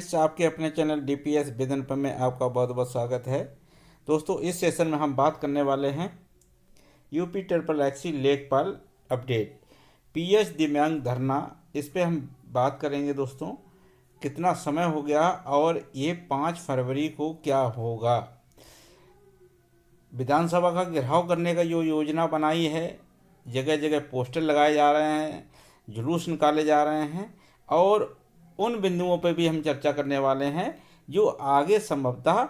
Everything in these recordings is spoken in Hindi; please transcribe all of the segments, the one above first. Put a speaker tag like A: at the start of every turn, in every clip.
A: फ्रेंड्स, आपके अपने चैनल डीपीएस विदनपम में आपका बहुत बहुत स्वागत है। दोस्तों, इस सेशन में हम बात करने वाले हैं यूपी ट्रिपल एक्सी लेखपाल अपडेट पीएच दिव्यांग धरना। इस पे हम बात करेंगे दोस्तों, कितना समय हो गया और ये 5 फरवरी को क्या होगा। विधानसभा का घेराव करने का जो योजना बनाई है, जगह जगह पोस्टर लगाए जा रहे हैं, जुलूस निकाले जा रहे हैं और उन बिंदुओं पर भी हम चर्चा करने वाले हैं जो आगे संभवतः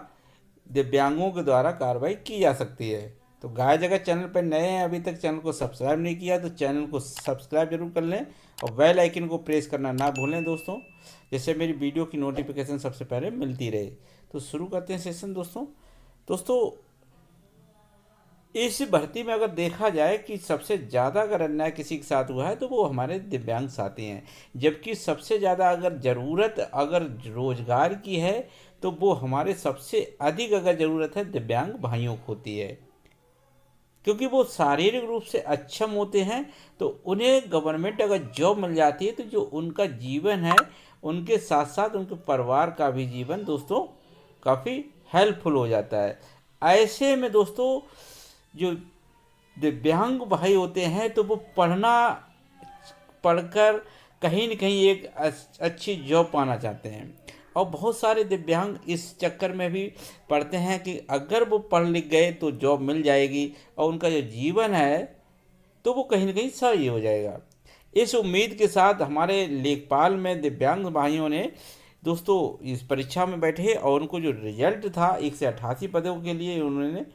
A: दिव्यांगों के द्वारा कार्रवाई की जा सकती है। तो गाय जगह चैनल पर नए हैं, अभी तक चैनल को सब्सक्राइब नहीं किया तो चैनल को सब्सक्राइब जरूर कर लें और बेल आइकन को प्रेस करना ना भूलें दोस्तों, जिससे मेरी वीडियो की नोटिफिकेशन सबसे पहले मिलती रहे। तो शुरू करते हैं सेशन दोस्तों, इस भर्ती में अगर देखा जाए कि सबसे ज़्यादा अगर अन्याय किसी के साथ हुआ है तो वो हमारे दिव्यांग साथी हैं, जबकि सबसे ज़्यादा अगर ज़रूरत अगर रोजगार की है तो वो हमारे सबसे अधिक अगर ज़रूरत है दिव्यांग भाइयों को होती है, क्योंकि वो शारीरिक रूप से अक्षम होते हैं। तो उन्हें गवर्नमेंट अगर जॉब मिल जाती है तो जो उनका जीवन है, उनके साथ साथ उनके परिवार का भी जीवन दोस्तों काफ़ी हेल्पफुल हो जाता है। ऐसे में दोस्तों, जो दिव्यांग भाई होते हैं तो वो पढ़कर कहीं न कहीं एक अच्छी जॉब पाना चाहते हैं और बहुत सारे दिव्यांग इस चक्कर में भी पढ़ते हैं कि अगर वो पढ़ लिख गए तो जॉब मिल जाएगी और उनका जो जीवन है तो वो कहीं न कहीं सही हो जाएगा। इस उम्मीद के साथ हमारे लेखपाल में दिव्यांग भाइयों ने दोस्तों इस परीक्षा में बैठे और उनको जो रिजल्ट था 188 पदों के लिए उन्होंने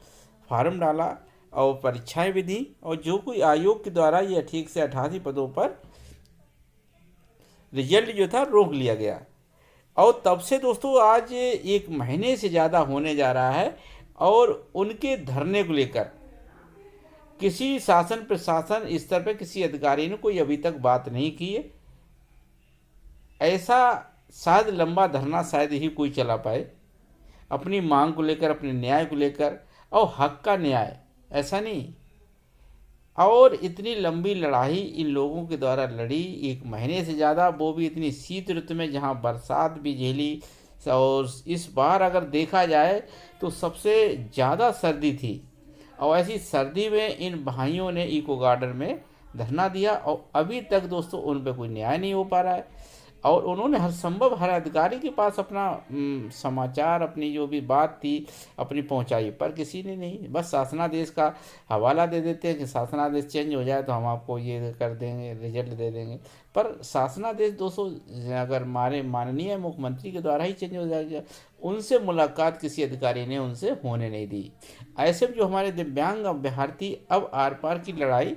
A: फार्म डाला और परीक्षाएं भी दी और जो कोई आयोग के द्वारा ये ठीक से 88 पदों पर रिजल्ट जो था रोक लिया गया। और तब से दोस्तों आज 1 महीने से ज़्यादा होने जा रहा है और उनके धरने को लेकर किसी शासन प्रशासन स्तर पर किसी अधिकारी ने कोई अभी तक बात नहीं की है। ऐसा शायद लंबा धरना शायद ही कोई चला पाए अपनी मांग को लेकर, अपने न्याय को लेकर और हक का न्याय, ऐसा नहीं। और इतनी लंबी लड़ाई इन लोगों के द्वारा लड़ी 1 महीने से ज़्यादा, वो भी इतनी शीत ऋतु में जहाँ बरसात भी झेली। और इस बार अगर देखा जाए तो सबसे ज़्यादा सर्दी थी और ऐसी सर्दी में इन भाइयों ने इको गार्डन में धरना दिया और अभी तक दोस्तों उन पर कोई न्याय नहीं हो पा रहा है। और उन्होंने हर अधिकारी के पास अपना समाचार, अपनी जो भी बात थी अपनी पहुंचाई, पर किसी ने नहीं। बस शासनादेश का हवाला दे देते हैं कि शासनादेश चेंज हो जाए तो हम आपको ये कर देंगे, रिजल्ट दे देंगे। पर शासनादेश दोस्तों अगर हमारे माननीय मुख्यमंत्री के द्वारा ही चेंज हो जाएगा, उनसे मुलाकात किसी अधिकारी ने उनसे होने नहीं दी। ऐसे में जो हमारे दिव्यांग अभ्यर्थी अब आर पार की लड़ाई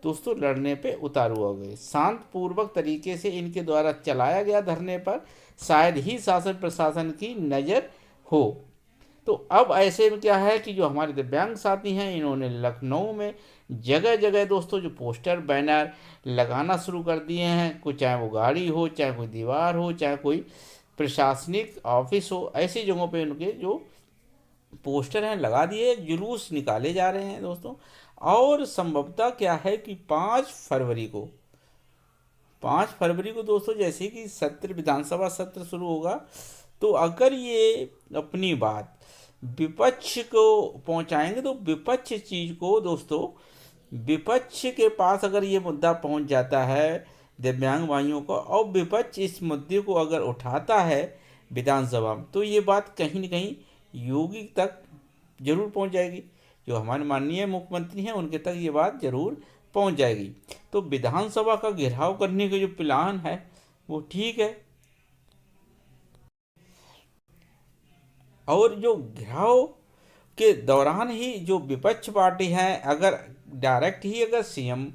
A: दोस्तों लड़ने पे उतारू हो गए। शांतपूर्वक तरीके से इनके द्वारा चलाया गया धरने पर शायद ही शासन प्रशासन की नज़र हो। तो अब ऐसे में क्या है कि जो हमारे दिव्यांग साथी हैं, इन्होंने लखनऊ में जगह जगह दोस्तों जो पोस्टर बैनर लगाना शुरू कर दिए हैं, कुछ चाहे वो गाड़ी हो, चाहे कोई दीवार हो, चाहे कोई प्रशासनिक ऑफिस हो, ऐसी जगहों पे उनके जो पोस्टर हैं लगा दिए, जुलूस निकाले जा रहे हैं दोस्तों। और संभवतः क्या है कि 5 फरवरी को दोस्तों जैसे कि सत्र, विधानसभा सत्र शुरू होगा, तो अगर ये अपनी बात विपक्ष को पहुंचाएंगे तो विपक्ष चीज़ को दोस्तों, विपक्ष के पास अगर ये मुद्दा पहुंच जाता है दिव्यांग भाइयों को और विपक्ष इस मुद्दे को अगर उठाता है विधानसभा में, तो ये बात कहीं न कहीं योगी तक जरूर पहुंच जाएगी। जो हमारे माननीय मुख्यमंत्री हैं उनके तक ये बात जरूर पहुंच जाएगी। तो विधानसभा का घेराव करने का जो प्लान है वो ठीक है, और जो घेराव के दौरान ही जो विपक्ष पार्टी है अगर डायरेक्ट ही अगर सीएम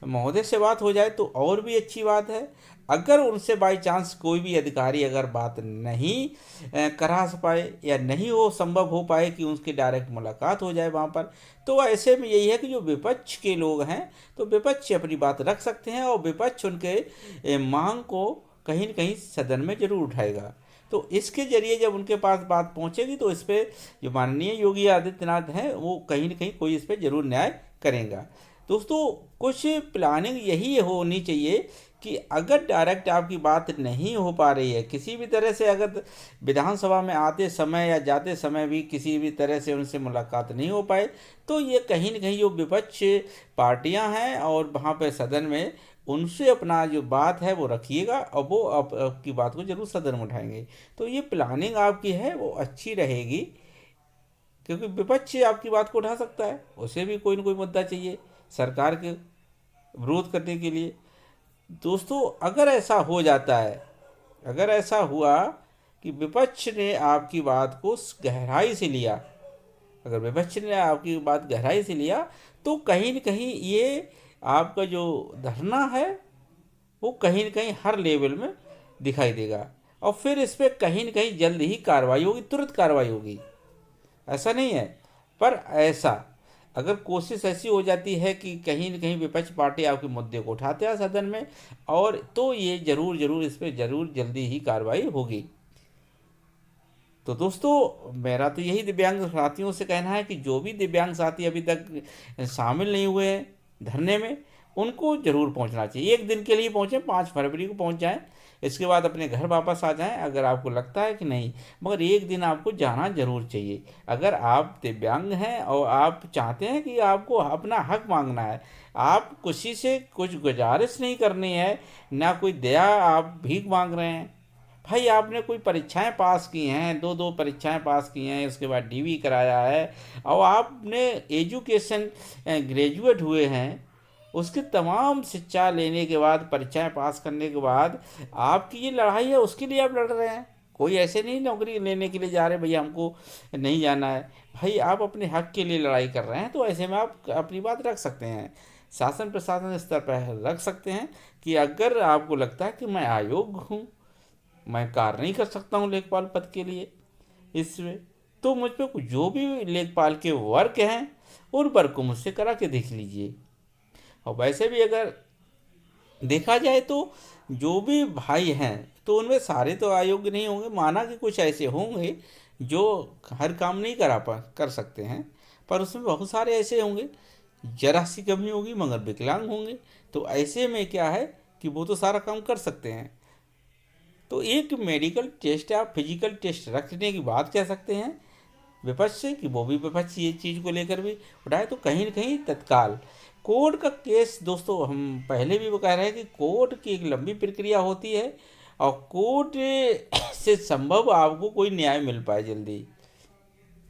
A: महोदय से बात हो जाए तो और भी अच्छी बात है। अगर उनसे बाई चांस कोई भी अधिकारी अगर बात नहीं करा पाए या नहीं हो संभव हो पाए कि उनकी डायरेक्ट मुलाकात हो जाए वहाँ पर, तो ऐसे में यही है कि जो विपक्ष के लोग हैं तो विपक्ष अपनी बात रख सकते हैं और विपक्ष उनके मांग को कहीं न कहीं सदन में जरूर उठाएगा। तो इसके जरिए जब उनके पास बात पहुंचेगी तो इस पर जो माननीय योगी आदित्यनाथ हैं वो कहीं न कहीं कोई इस पर जरूर न्याय करेगा। दोस्तों कुछ प्लानिंग यही होनी चाहिए कि अगर डायरेक्ट आपकी बात नहीं हो पा रही है, किसी भी तरह से अगर विधानसभा में आते समय या जाते समय भी किसी भी तरह से उनसे मुलाकात नहीं हो पाए, तो ये कहीं न कहीं जो विपक्ष पार्टियां हैं और वहाँ पे सदन में उनसे अपना जो बात है वो रखिएगा, और वो आपकी बात को जरूर सदन में उठाएंगे। तो ये प्लानिंग आपकी है वो अच्छी रहेगी, क्योंकि विपक्ष आपकी बात को उठा सकता है, उसे भी कोई ना कोई मुद्दा चाहिए सरकार के विरोध करने के लिए। दोस्तों अगर ऐसा हो जाता है, अगर ऐसा हुआ कि विपक्ष ने आपकी बात को गहराई से लिया, अगर विपक्ष ने आपकी बात गहराई से लिया, तो कहीं न कहीं ये आपका जो धरना है वो कहीं न कहीं हर लेवल में दिखाई देगा, और फिर इस पर कहीं न कहीं जल्द ही कार्रवाई होगी, तुरंत कार्रवाई होगी। ऐसा नहीं है, पर ऐसा अगर कोशिश ऐसी हो जाती है कि कहीं न कहीं विपक्ष पार्टी आपके मुद्दे को उठाते हैं सदन में, और तो ये जरूर जरूर इस पर जरूर जल्दी ही कार्रवाई होगी। तो दोस्तों मेरा तो यही दिव्यांग साथियों से कहना है कि जो भी दिव्यांग साथी अभी तक शामिल नहीं हुए हैं धरने में, उनको जरूर पहुंचना चाहिए। एक दिन के लिए पहुंचे, 5 फरवरी को पहुंच जाएं, इसके बाद अपने घर वापस आ जाएं अगर आपको लगता है कि नहीं, मगर एक दिन आपको जाना जरूर चाहिए। अगर आप दिव्यांग हैं और आप चाहते हैं कि आपको अपना हक मांगना है, आप किसी से कुछ गुजारिश नहीं करनी है, ना कोई दया आप भीख मांग रहे हैं। भाई आपने कोई परीक्षाएं पास की हैं, 2 परीक्षाएं पास की हैं, उसके बाद डीवी कराया है, और आपने एजुकेशन ग्रेजुएट हुए हैं, उसकी तमाम शिक्षा लेने के बाद, परीक्षाएं पास करने के बाद आपकी ये लड़ाई है, उसके लिए आप लड़ रहे हैं। कोई ऐसे नहीं नौकरी लेने के लिए जा रहे भैया हमको नहीं जाना है। भाई आप अपने हक के लिए लड़ाई कर रहे हैं, तो ऐसे में आप अपनी बात रख सकते हैं, शासन प्रशासन स्तर पर रख सकते हैं कि अगर आपको लगता है कि मैं अयोग्य हूँ, मैं कार्य नहीं कर सकता हूँ लेखपाल पद के लिए इसमें, तो मुझ पे जो भी लेखपाल के वर्क हैं उन वर्क को मुझसे करा के देख लीजिए। और वैसे भी अगर देखा जाए तो जो भी भाई हैं तो उनमें सारे तो अयोग्य नहीं होंगे, माना कि कुछ ऐसे होंगे जो हर काम नहीं कर सकते हैं, पर उसमें बहुत सारे ऐसे होंगे जरा सी कमी होगी मगर विकलांग होंगे, तो ऐसे में क्या है कि वो तो सारा काम कर सकते हैं। तो एक मेडिकल टेस्ट या फिजिकल टेस्ट रखने की बात कह सकते हैं विपक्ष से, कि वो भी विपक्ष ये चीज़ को लेकर भी उठाए, तो कहीं न कहीं तत्काल कोर्ट का केस। दोस्तों हम पहले भी वो कह रहे हैं कि कोर्ट की एक लंबी प्रक्रिया होती है, और कोर्ट से संभव आपको कोई न्याय मिल पाए जल्दी,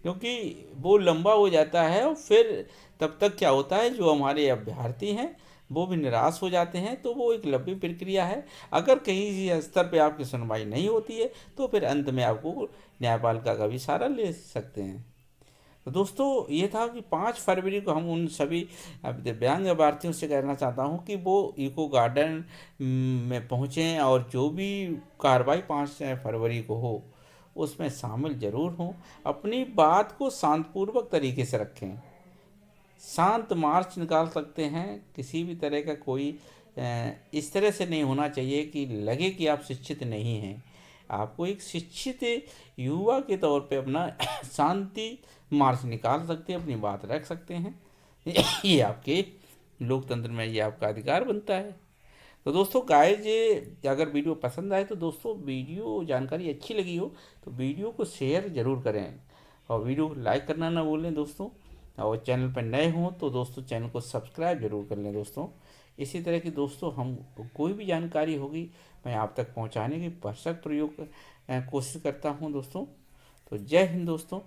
A: क्योंकि वो लंबा हो जाता है, और फिर तब तक क्या होता है जो हमारे अभ्यर्थी हैं वो भी निराश हो जाते हैं। तो वो एक लंबी प्रक्रिया है, अगर कहीं स्तर पे आपकी सुनवाई नहीं होती है तो फिर अंत में आपको न्यायपालिका का भी सहारा ले सकते हैं। तो दोस्तों ये था कि 5 फरवरी को हम उन सभी दिव्यांग अभ्यर्थियों से कहना चाहता हूँ कि वो इको गार्डन में पहुँचें, और जो भी कार्रवाई 5 फरवरी को हो उसमें शामिल जरूर हों, अपनी बात को शांतपूर्वक तरीके से रखें। शांत मार्च निकाल सकते हैं, किसी भी तरह का कोई इस तरह से नहीं होना चाहिए कि लगे कि आप शिक्षित नहीं हैं। आपको एक शिक्षित युवा के तौर पे अपना शांति मार्च निकाल सकते हैं, अपनी बात रख सकते हैं। ये आपके लोकतंत्र में ये आपका अधिकार बनता है। तो दोस्तों गाइज अगर वीडियो पसंद आए तो दोस्तों, वीडियो जानकारी अच्छी लगी हो तो वीडियो को शेयर ज़रूर करें, और वीडियो को लाइक करना ना भूलें दोस्तों। और चैनल पर नए हों तो दोस्तों चैनल को सब्सक्राइब जरूर कर लें दोस्तों। इसी तरह की दोस्तों हम कोई भी जानकारी होगी मैं आप तक पहुंचाने की भरसक कोशिश करता हूं दोस्तों। तो जय हिंद दोस्तों।